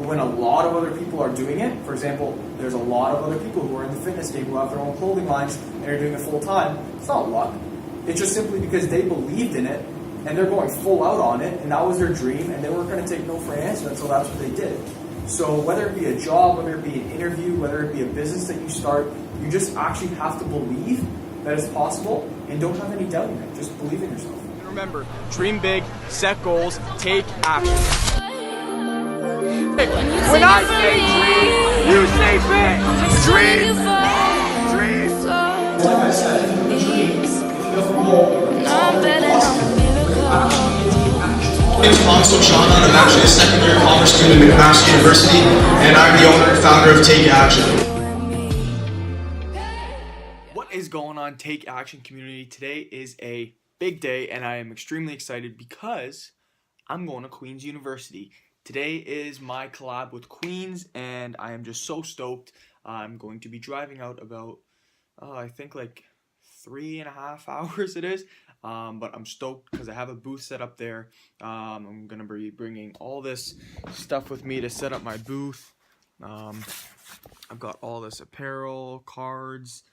when a lot of other people are doing it, for example, there's a lot of other people who are in the fitness game who have their own clothing lines and are doing it full time. It's not luck. It's just simply because they believed in it and they're going full out on it, and that was their dream, and they weren't going to take no for an answer, and so that's what they did. So whether it be a job, whether it be an interview, whether it be a business that you start, you just actually have to believe that it's possible and don't have any doubt in it. Just believe in yourself. Remember, dream big, set goals, take action. When I say dream, you say big. Dream. Dream. Like I said, if you have a dream, if you have a goal, My name is Ponzo Chana, and I'm actually a second-year commerce student at McMaster University, and I'm the owner and founder of Take Action. What is going on, Take Action community? Today is a big day, and I am extremely excited because I'm going to Queen's University. Today is my collab with Queen's, and I am just so stoked. I'm going to be driving out about, I think like 3.5 hours it is. But I'm stoked because I have a booth set up there. I'm going to be bringing all this stuff with me to set up my booth. I've got all this apparel, cards,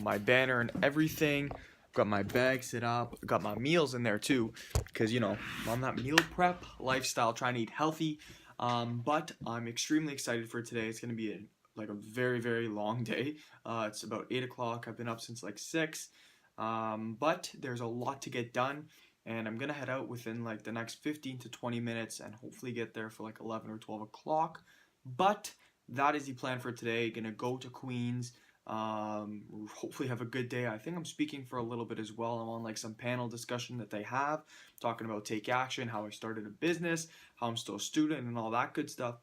my banner and everything. I've got my bag set up. I've got my meals in there too because, you know, I'm on that meal prep lifestyle, trying to eat healthy. But I'm extremely excited for today. It's going to be a very, very long day. It's about 8 o'clock. I've been up since like 6. But there's a lot to get done, and I'm gonna head out within like the next 15 to 20 minutes and hopefully get there for like 11 or 12 o'clock. But that is the plan for today. Gonna go to Queen's, hopefully have a good day. I think I'm speaking for a little bit as well. I'm on like some panel discussion that they have, talking about Take Action, how I started a business, how I'm still a student, and all that good stuff.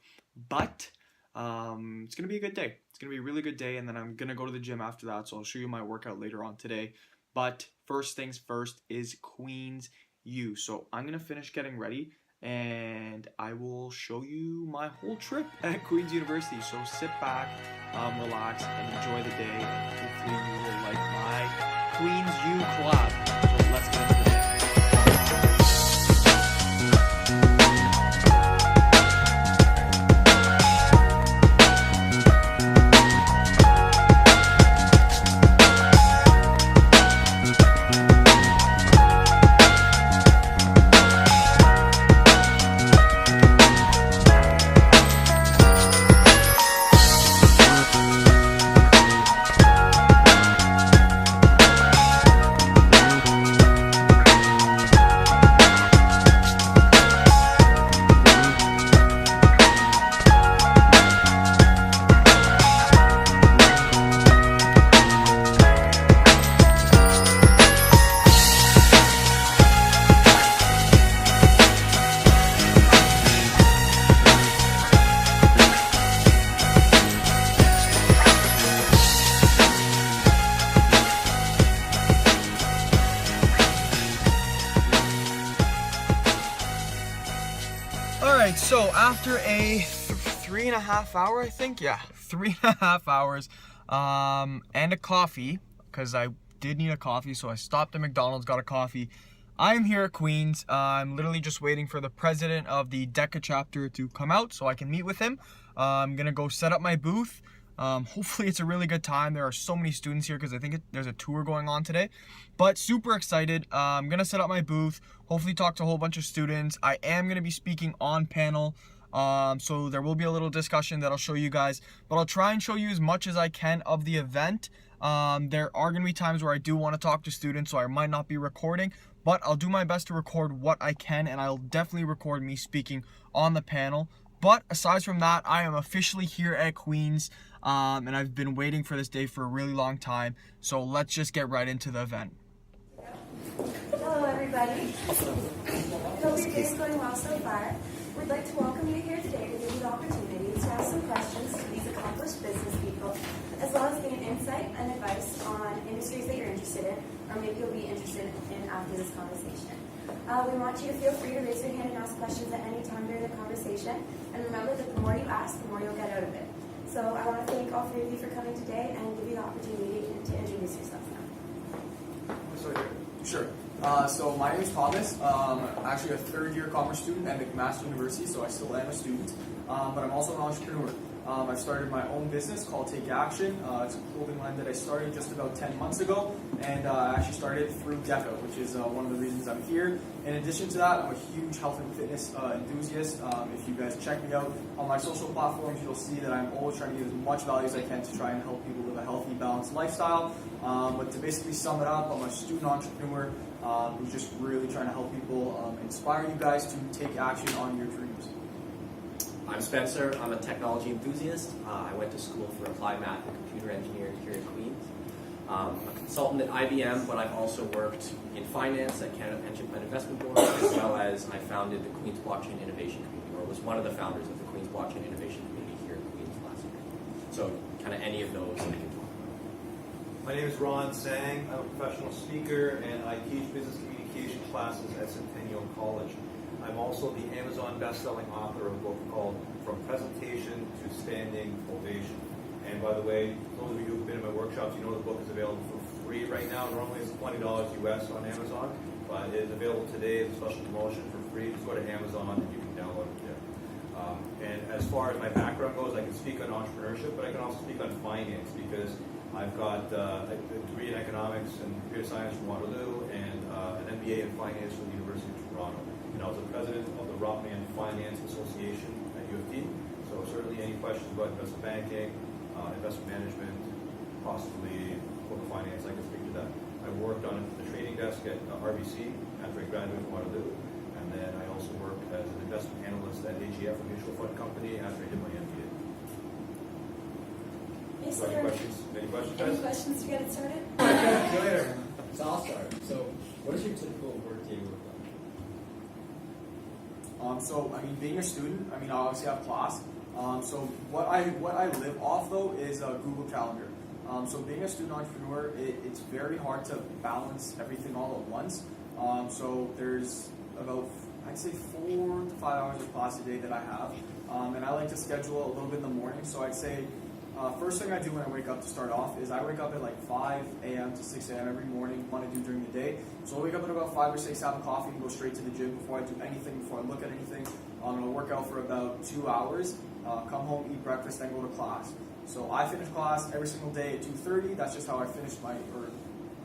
But it's gonna be a good day. It's gonna be a really good day, and then I'm gonna go to the gym after that, so I'll show you my workout later on today. But first things first is Queen's U. So I'm going to finish getting ready and I will show you my whole trip at Queen's University. So sit back, relax, and enjoy the day. And hopefully you will like my Queen's U collab. So let's get into the day. Alright, so after a 3.5 hour, I think, yeah, 3.5 hours, and a coffee, because I did need a coffee, so I stopped at McDonald's, got a coffee. I'm here at Queen's. I'm literally just waiting for the president of the DECA chapter to come out so I can meet with him. I'm gonna go set up my booth. Hopefully it's a really good time. There are so many students here because I think there's a tour going on today. But super excited. I'm going to set up my booth, hopefully talk to a whole bunch of students. I am going to be speaking on panel, so there will be a little discussion that I'll show you guys. But I'll try and show you as much as I can of the event. There are going to be times where I do want to talk to students, so I might not be recording. But I'll do my best to record what I can, and I'll definitely record me speaking on the panel. But aside from that, I am officially here at Queen's, and I've been waiting for this day for a really long time. So let's just get right into the event. Hello everybody. Hope your day is going well so far. We'd like to welcome you here today to give you the opportunity to ask some questions to these accomplished business people, as well as gain insight and advice on industries that you're interested in, or maybe you'll be interested in after this conversation. We want you to feel free to raise your hand and ask questions at any time during the conversation. And remember that the more you ask, the more you'll get out of it. So I want to thank all three of you for coming today and give you the opportunity to introduce yourselves now. Sure. So my name is Thomas. I'm actually a third-year commerce student at McMaster University, so I still am a student. but I'm also an entrepreneur. I've started my own business called Take Action. It's a clothing line that I started just about 10 months ago, and I actually started through DECA, which is one of the reasons I'm here. In addition to that, I'm a huge health and fitness enthusiast. If you guys check me out on my social platforms, you'll see that I'm always trying to give as much value as I can to try and help people live a healthy, balanced lifestyle. But to basically sum it up, I'm a student entrepreneur who's just really trying to help people inspire you guys to take action on your dreams. I'm Spencer. I'm a technology enthusiast. I went to school for applied math and computer engineering here in Queens. I'm a consultant at IBM, but I've also worked in finance at Canada Pension Plan Investment Board, as well as I founded the Queens Blockchain Innovation Community, or was one of the founders of the Queens Blockchain Innovation Community here in Queens last year. So kind of any of those I can talk about. My name is Ron Sang. I'm a professional speaker, and I teach business communication classes at Centennial College. I'm also the Amazon best-selling author of a book called From Presentation to Standing Ovation. And by the way, those of you who've been in my workshops, you know the book is available for free right now. Normally it's $20 US on Amazon, but it is available today as a special promotion for free. Just go to Amazon and you can download it there. And as far as my background goes, I can speak on entrepreneurship, but I can also speak on finance because I've got a degree in economics and computer science from Waterloo and an MBA in finance from the University of Toronto. And I was the president of the Rotman Finance Association at U of T. So certainly any questions about investment banking, investment management, possibly corporate finance, I can speak to that. I worked on the trading desk at RBC after I graduated from Waterloo. And then I also worked as an investment analyst at AGF, a mutual fund company, after I did my MBA. Yes, So sir. any questions, Any guys? questions to get it started? So I'll start. So, what is your typical workday look like? So I mean, being a student, I mean, I obviously have class. So what I live off though is a Google Calendar. So being a student entrepreneur, it's very hard to balance everything all at once. So there's about, I'd say 4 to 5 hours of class a day that I have. And I like to schedule a little bit in the morning. So I'd say first thing I do when I wake up to start off is I wake up at like 5 a.m. to 6 a.m. every morning, what I do during the day. So I wake up at about 5 or 6, have a coffee, and go straight to the gym before I do anything, before I look at anything. I'll work out for about 2 hours, come home, eat breakfast, then go to class. So I finish class every single day at 2:30. That's just how I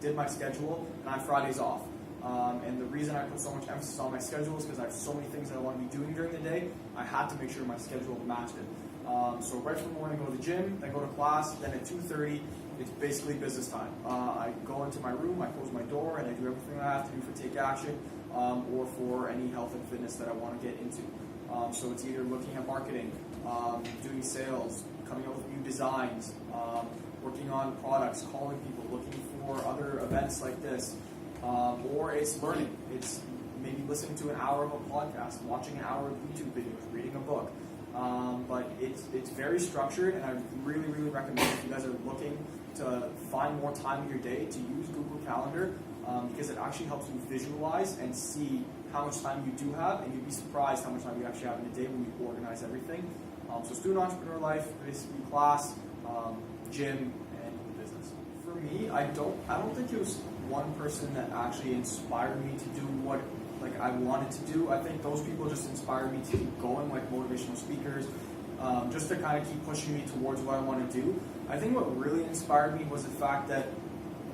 did my schedule, and I have Fridays off. And the reason I put so much emphasis on my schedule is because I have so many things that I want to be doing during the day. I had to make sure my schedule matched it. So right from the morning, go to the gym, then go to class, then at 2:30, it's basically business time. I go into my room, I close my door, and I do everything I have to do for Take Action or for any health and fitness that I want to get into. So it's either looking at marketing, doing sales, coming up with new designs, working on products, calling people, looking for other events like this, or it's learning. It's maybe listening to an hour of a podcast, watching an hour of YouTube videos, reading a book. But it's very structured, and I really, really recommend if you guys are looking to find more time in your day to use Google Calendar because it actually helps you visualize and see how much time you do have, and you'd be surprised how much time you actually have in a day when you organize everything. So student entrepreneur life, basically class, gym, and business. For me, I don't think it was one person that actually inspired me to do what I wanted to do. I think those people just inspired me to keep going, like motivational speakers, just to kind of keep pushing me towards what I want to do. I think what really inspired me was the fact that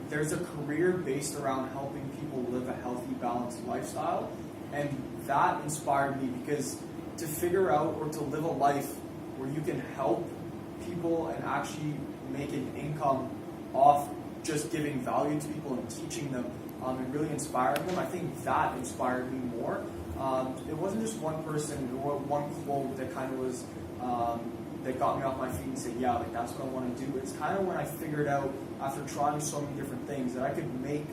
there's a career based around helping people live a healthy, balanced lifestyle, and that inspired me because to figure out or to live a life where you can help people and actually make an income off just giving value to people and teaching them and really inspiring them, I think that inspired me more. It wasn't just one person or one quote that kind of was that got me off my feet and said, yeah, like that's what I want to do. It's kind of when I figured out after trying so many different things that I could make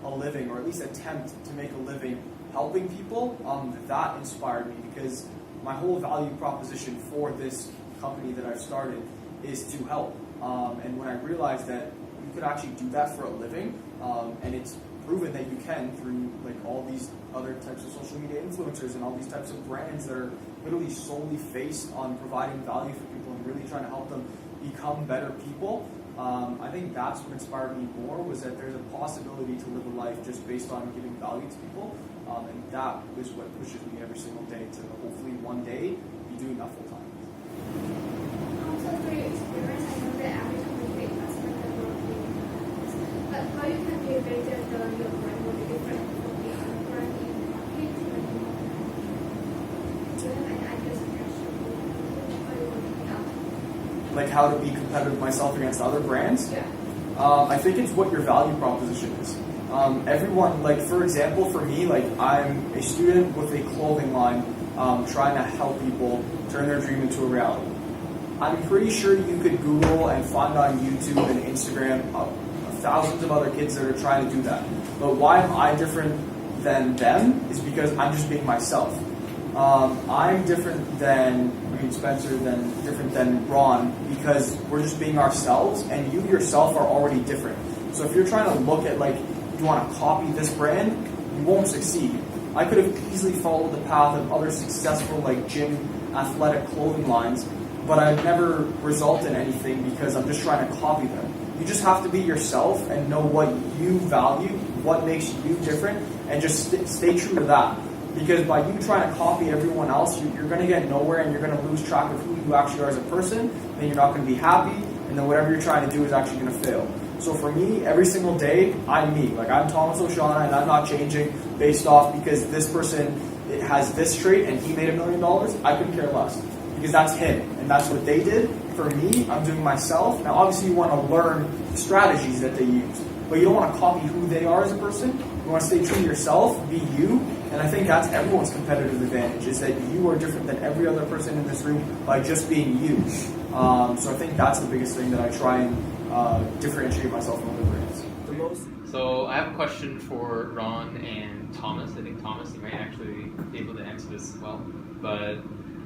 a living, or at least attempt to make a living helping people. That inspired me because my whole value proposition for this company that I've started is to help. And when I realized that you could actually do that for a living, and it's proven that you can through like all these other types of social media influencers and all these types of brands that are literally solely based on providing value for people and really trying to help them become better people. I think that's what inspired me more, was that there's a possibility to live a life just based on giving value to people, and that is what pushes me every single day to hopefully one day be doing that full time. value of learning will be different from the branding package when you give them an ideal suggestion or you want to help. Like how to be competitive myself against other brands. Yeah. I think it's what your value proposition is. Everyone, like for example, for me, like I'm a student with a clothing line, trying to help people turn their dream into a reality. I'm pretty sure you could Google and find on YouTube and Instagram thousands of other kids that are trying to do that. But why am I different than them is because I'm just being myself. I'm different than Spencer, different than Ron, because we're just being ourselves, and you yourself are already different. So if you're trying to look at like you want to copy this brand, you won't succeed. I could have easily followed the path of other successful like gym athletic clothing lines, but I'd never result in anything because I'm just trying to copy them. You just have to be yourself and know what you value, what makes you different, and just stay true to that. Because by you trying to copy everyone else, you're going to get nowhere and you're going to lose track of who you actually are as a person, then you're not going to be happy, and then whatever you're trying to do is actually going to fail. So for me, every single day, I'm me. Like I'm Thomas O'Shaughnessy, and I'm not changing based off because this person has this trait and he made $1 million. I couldn't care less because that's him and that's what they did. For me, I'm doing myself. Now, obviously, you want to learn the strategies that they use, but you don't want to copy who they are as a person. You want to stay true to yourself, be you, and I think that's everyone's competitive advantage, is that you are different than every other person in this room by just being you. So I think that's the biggest thing that I try and differentiate myself from other brands. The most So I have a question for Ron and Thomas. I think Thomas, you might actually be able to answer this as well. But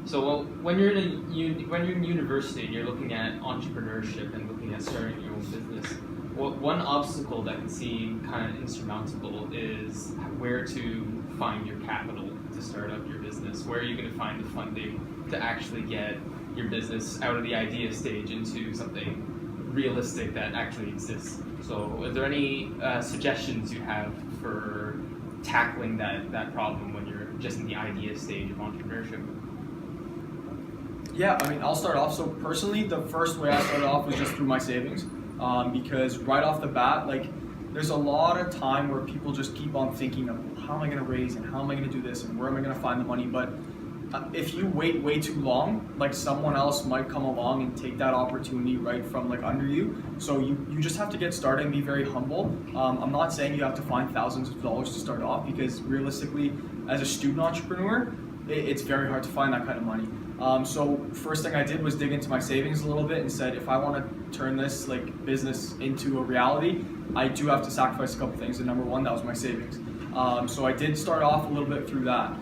so when you're in university and you're looking at entrepreneurship and looking at starting your own business, one obstacle that can seem kind of insurmountable is where to find your capital to start up your business. Where are you going to find the funding to actually get your business out of the idea stage into something realistic that actually exists? So are there any suggestions you have for tackling that problem when you're just in the idea stage of entrepreneurship? Yeah, I mean, I'll start off. So personally, the first way I started off was just through my savings, because right off the bat, like, there's a lot of time where people just keep on thinking of how am I going to raise and how am I going to do this and where am I going to find the money. But if you wait way too long, like someone else might come along and take that opportunity right from like under you. So you just have to get started and be very humble. I'm not saying you have to find thousands of dollars to start off, because realistically, as a student entrepreneur, it's very hard to find that kind of money. So first thing I did was dig into my savings a little bit and said, if I want to turn this like business into a reality, I do have to sacrifice a couple things. And number one, that was my savings. So I did start off a little bit through that.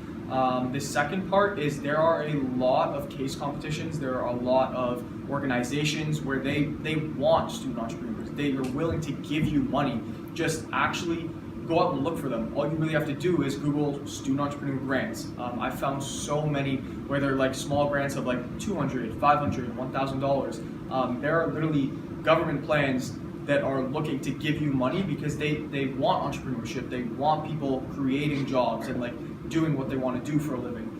The second part is there are a lot of case competitions. There are a lot of organizations where they want student entrepreneurs. They are willing to give you money. Just actually go out and look for them. All you really have to do is Google student entrepreneur grants. I found so many where they're like small grants of like $200, $500, $1,000. There are literally government plans that are looking to give you money because they want entrepreneurship. They want people creating jobs and like doing what they want to do for a living.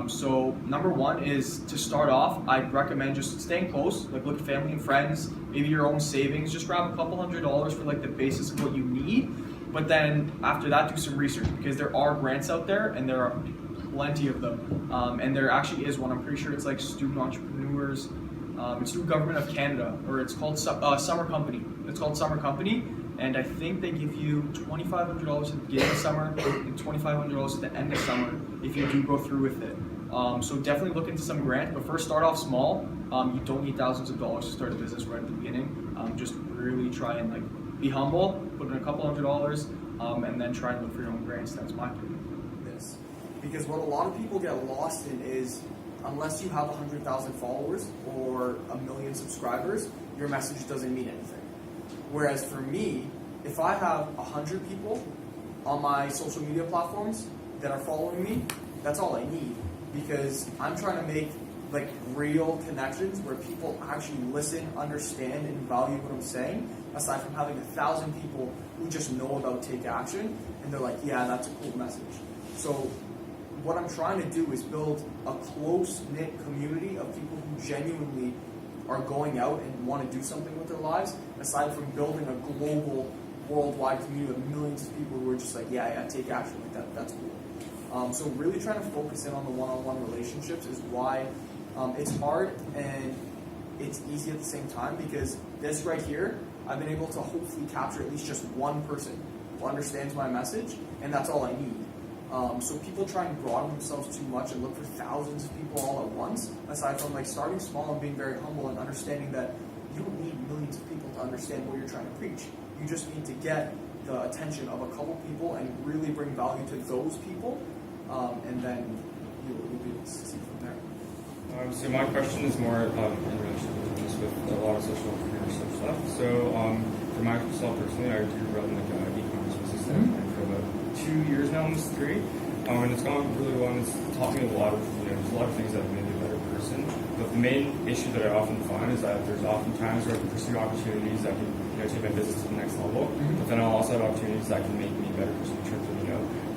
So number one is to start off, I'd recommend just staying close, like look at family and friends, maybe your own savings, just grab a couple $100s for like the basis of what you need. But then after that, do some research, because there are grants out there and there are plenty of them. And there actually is one, I'm pretty sure it's like Student Entrepreneurs, it's through Government of Canada, or it's called Summer Company. It's called Summer Company, and I think they give you $2,500 at the beginning of summer and $2,500 at the end of summer if you do go through with it. So definitely look into some grants, but first start off small. You don't need thousands of dollars to start a business right at the beginning. Just really try and like be humble, put in a couple $100s, and then try and look for your own grants. That's my opinion. This, because what a lot of people get lost in is, unless you have 100,000 followers or 1 million subscribers, your message doesn't mean anything. Whereas for me, if I have 100 people on my social media platforms that are following me, that's all I need, because I'm trying to make like real connections where people actually listen, understand, and value what I'm saying, aside from having 1,000 people who just know about Take Action and they're like, yeah, that's a cool message. So what I'm trying to do is build a close-knit community of people who genuinely are going out and want to do something with their lives, aside from building a global worldwide community of millions of people who are just like, yeah, take action, like that's cool. So really trying to focus in on the one-on-one relationships is why it's hard and it's easy at the same time, because this right here, I've been able to hopefully capture at least just one person who understands my message, and that's all I need. So people try and broaden themselves too much and look for thousands of people all at once, aside from like starting small and being very humble and understanding that you don't need millions of people to understand what you're trying to preach. You just need to get the attention of a couple people and really bring value to those people, and then you'll be able to succeed from there. So my question is more in relation to business with a lot of social entrepreneurship stuff. So for myself personally, I do run like an e-commerce business for about 2 years now, almost 3. And it's gone really well, and it's taught me a lot of, there's a lot of things that have made me a better person. But the main issue that I often find is that there's often times where I can pursue opportunities that can, take my business to the next level. But then I'll also have opportunities that can make me a better person in terms of,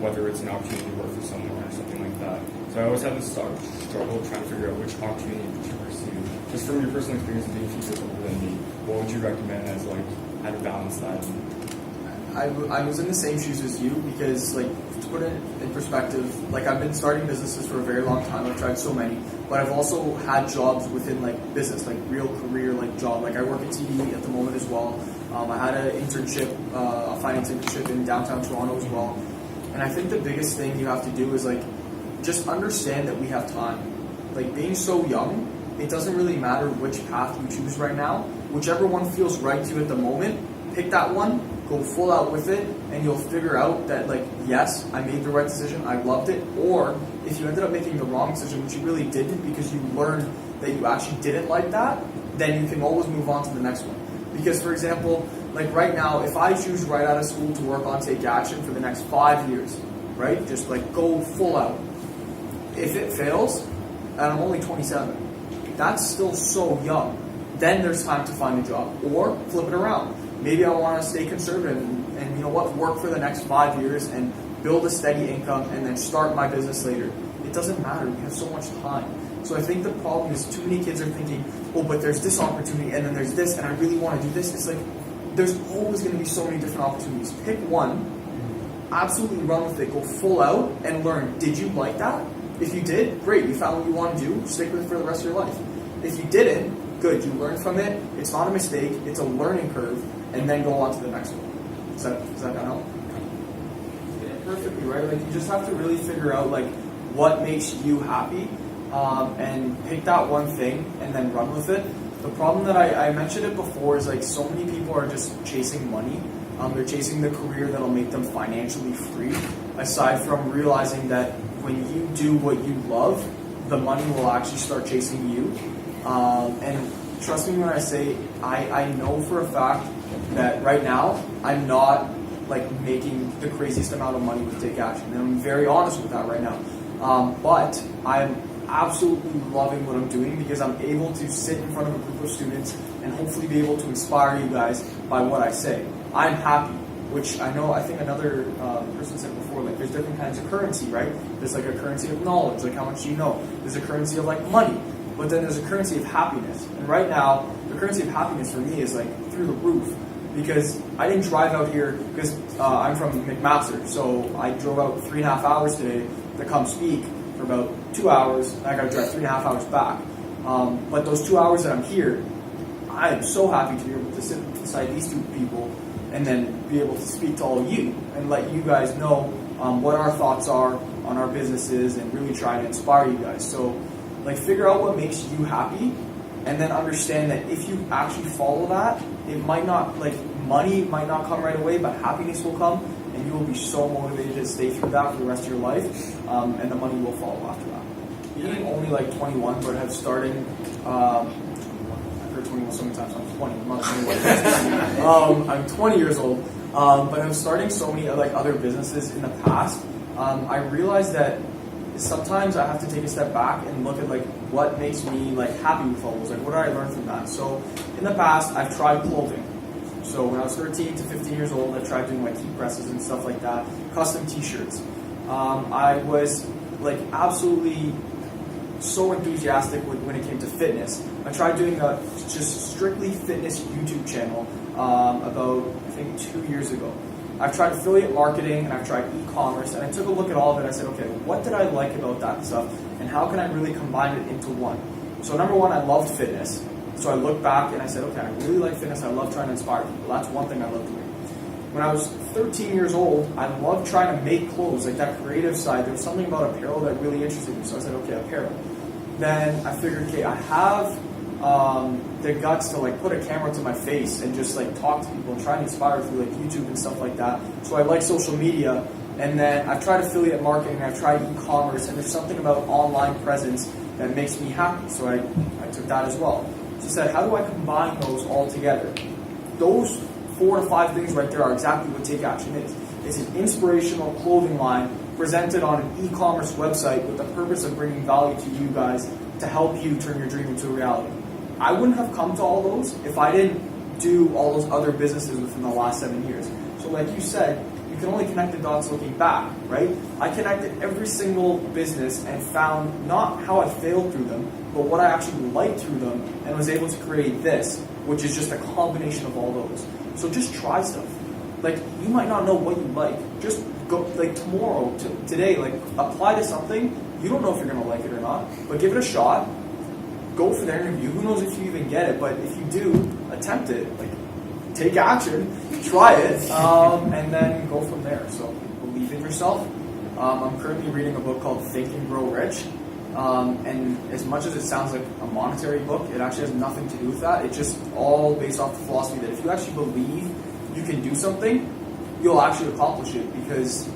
whether it's an opportunity to work for someone or something like that. So I always have this struggle trying to figure out which opportunity to pursue. Just from your personal experience of being a few years older than me, what would you recommend as like how to balance that? I was in the same shoes as you, because like to put it in perspective, like I've been starting businesses for a very long time. I've tried so many, but I've also had jobs within like business, like real career like job. Like I work at TV at the moment as well. I had an internship, a finance internship in downtown Toronto as well. And I think the biggest thing you have to do is like just understand that we have time. Like being so young, it doesn't really matter which path you choose right now. Whichever one feels right to you at the moment, pick that one, go full out with it, and you'll figure out that like, yes, I made the right decision, I loved it. Or if you ended up making the wrong decision, which you really didn't because you learned that you actually didn't like that, then you can always move on to the next one. Because for example, like right now, if I choose right out of school to work on Take Action for the next 5 years, right? Just like go full out. If it fails, and I'm only 27, that's still so young. Then there's time to find a job, or flip it around. Maybe I want to stay conservative and you know what, work for the next 5 years and build a steady income and then start my business later. It doesn't matter, we have so much time. So I think the problem is too many kids are thinking, oh, but there's this opportunity and then there's this and I really want to do this. It's like, there's always going to be so many different opportunities. Pick one, absolutely run with it, go full out and learn. Did you like that? If you did, great, you found what you want to do, stick with it for the rest of your life. If you didn't, good, you learned from it, it's not a mistake, it's a learning curve, and then go on to the next one. Does that help? Yeah, perfectly, right? Like you just have to really figure out like what makes you happy, and pick that one thing and then run with it. The problem that I mentioned it before is like so many people are just chasing money. They're chasing the career that'll make them financially free, aside from realizing that when you do what you love, the money will actually start chasing you. And trust me when I say, I know for a fact that right now, I'm not like making the craziest amount of money with Take Action. And I'm very honest with that right now. But I'm absolutely loving what I'm doing because I'm able to sit in front of a group of students and hopefully be able to inspire you guys by what I say. I'm happy, which I think another person said before, like there's different kinds of currency, right? There's like a currency of knowledge, like how much you know. There's a currency of like money, but then there's a currency of happiness. And right now, the currency of happiness for me is like through the roof because I didn't drive out here because I'm from McMaster, so I drove out 3.5 hours today to come speak for about 2 hours, and I got to drive 3.5 hours back. But those 2 hours that I'm here, I am so happy to be able to sit beside these two people and then be able to speak to all of you and let you guys know what our thoughts are on our businesses and really try to inspire you guys. So, like, figure out what makes you happy and then understand that if you actually follow that, it might not, like, money might not come right away, but happiness will come and you will be so motivated to stay through that for the rest of your life, and the money will follow after that. Being only like 21, but have started, I've heard 21 so many times, I'm 20, I'm not 21. I'm 20 years old, but I'm starting so many like other businesses in the past. I realized that sometimes I have to take a step back and look at like what makes me like happy with all those, like what did I learn from that? So in the past, I've tried clothing. So when I was 13 to 15 years old, I tried doing like key presses and stuff like that, custom t-shirts. I was like absolutely so enthusiastic when it came to fitness. I tried doing a just strictly fitness YouTube channel about, I think, 2 years ago. I've tried affiliate marketing and I've tried e-commerce, and I took a look at all of it and I said, okay, what did I like about that stuff and how can I really combine it into one? So number one, I loved fitness. So I looked back and I said, okay, I really like fitness. I love trying to inspire people. That's one thing I love doing. When I was 13 years old, I loved trying to make clothes, like that creative side. There was something about apparel that really interested me. So I said, okay, apparel. Then I figured, okay, I have the guts to like put a camera to my face and just like talk to people and try and inspire through like YouTube and stuff like that. So I like social media. And then I've tried affiliate marketing, I've tried e-commerce, and there's something about online presence that makes me happy. So I took that as well. So I said, how do I combine those all together? Those 4 to 5 things right there are exactly what Take Action is. It's an inspirational clothing line presented on an e-commerce website with the purpose of bringing value to you guys to help you turn your dream into a reality. I wouldn't have come to all those if I didn't do all those other businesses within the last 7 years. So like you said, you can only connect the dots looking back, right? I connected every single business and found not how I failed through them, but what I actually liked through them, and was able to create this, which is just a combination of all those. So just try stuff. Like, you might not know what you like. Just go, like tomorrow, today, like apply to something. You don't know if you're gonna like it or not, but give it a shot. Go for the interview. Who knows if you even get it, but if you do, attempt it. Like, take action, try it, and then go from there. So believe in yourself. I'm currently reading a book called Think and Grow Rich. And as much as it sounds like a monetary book, it actually has nothing to do with that. It's just all based off the philosophy that if you actually believe you can do something, you'll actually accomplish it, because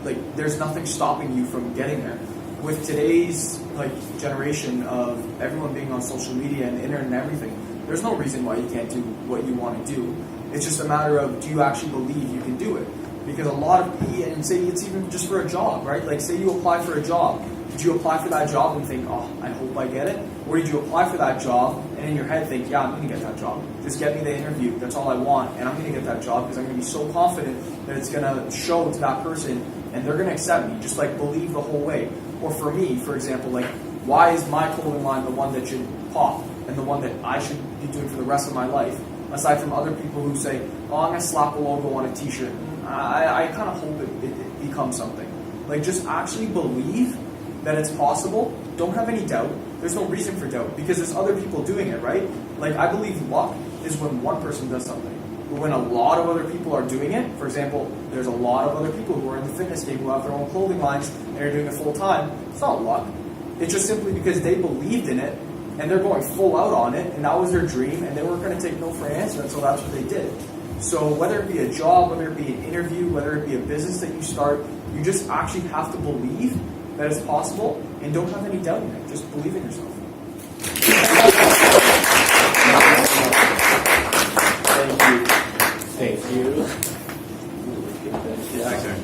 like there's nothing stopping you from getting there. With today's like generation of everyone being on social media and the internet and everything, there's no reason why you can't do what you want to do. It's just a matter of, do you actually believe you can do it? Because a lot of, and say it's even just for a job, right? Like say you apply for a job. Did you apply for that job and think, oh, I hope I get it? Or did you apply for that job and in your head think, yeah, I'm going to get that job. Just get me the interview. That's all I want. And I'm going to get that job because I'm going to be so confident that it's going to show to that person and they're going to accept me. Just like believe the whole way. Or for me, for example, like why is my clothing line the one that should pop and the one that I should be doing for the rest of my life? Aside from other people who say, oh, I'm going to slap a logo on a t-shirt. I kind of hope it becomes something. Like just actually believe that it's possible. Don't have any doubt. There's no reason for doubt because there's other people doing it, right? Like I believe luck is when one person does something. But when a lot of other people are doing it, for example, there's a lot of other people who are in the fitness game who have their own clothing lines and are doing it full time. It's not luck. It's just simply because they believed in it and they're going full out on it and that was their dream and they weren't going to take no for an answer, and so that's what they did. So whether it be a job, whether it be an interview, whether it be a business that you start, you just actually have to believe that it's possible and don't have any doubt in it. Just believe in yourself. Thank you. Thank you. Yeah.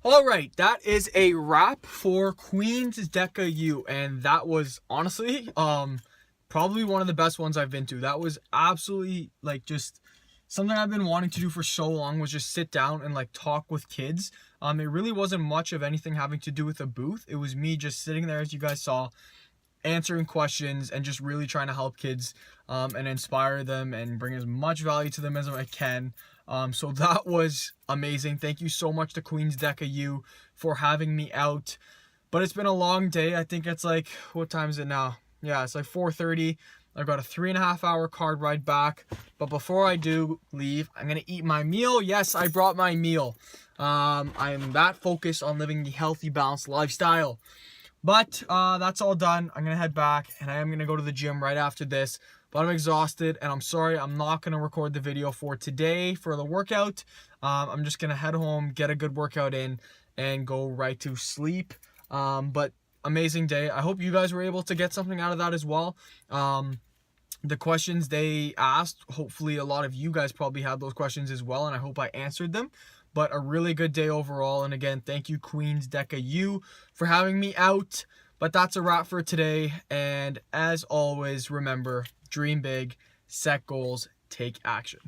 All right, that is a wrap for Queens DECA U, and that was honestly probably one of the best ones I've been to. That was absolutely like just something I've been wanting to do for so long, was just sit down and like talk with kids. It really wasn't much of anything having to do with a booth. It was me just sitting there, as you guys saw, answering questions and just really trying to help kids and inspire them and bring as much value to them as I can. So that was amazing. Thank you so much to Queens DECA U for having me out. But it's been a long day. I think it's like, what time is it now? Yeah, it's like 4:30. I've got a 3.5 hour card ride back. But before I do leave, I'm going to eat my meal. Yes, I brought my meal. I am that focused on living the healthy, balanced lifestyle. But that's all done. I'm going to head back and I am going to go to the gym right after this. But I'm exhausted and I'm sorry I'm not going to record the video for today for the workout. I'm just going to head home, get a good workout in, and go right to sleep. But amazing day. I hope you guys were able to get something out of that as well. The questions they asked, hopefully a lot of you guys probably had those questions as well, and I hope I answered them. But a really good day overall. And again, thank you Queens DECA U for having me out. But that's a wrap for today. And as always, remember, dream big, set goals, take action.